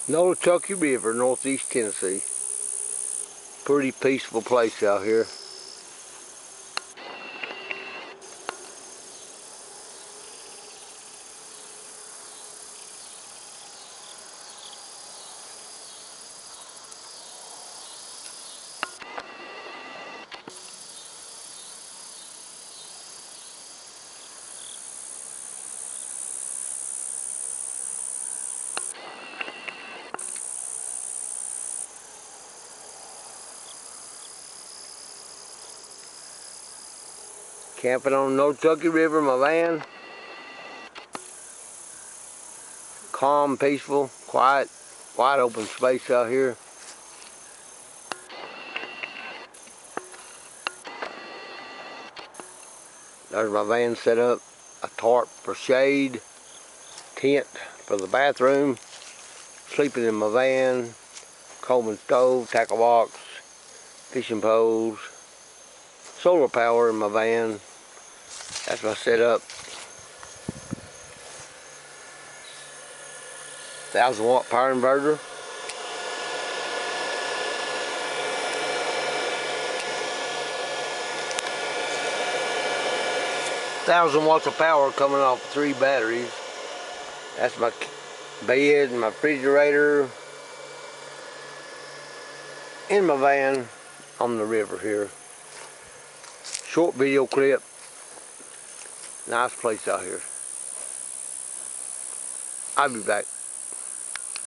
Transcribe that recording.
Nolichucky River, northeast Tennessee. Pretty peaceful place out here. Camping on Nolichucky River in my van. Calm, peaceful, quiet, wide open space out here. There's my van set up. A tarp for shade, tent for the bathroom, sleeping in my van, Coleman stove, tackle box, fishing poles, solar power in my van. That's my setup. 1,000-watt power inverter. Thousand watts of power coming off 3 batteries. That's my bed and my refrigerator in my van on the river here. Short video clip. Nice place out here. I'll be back.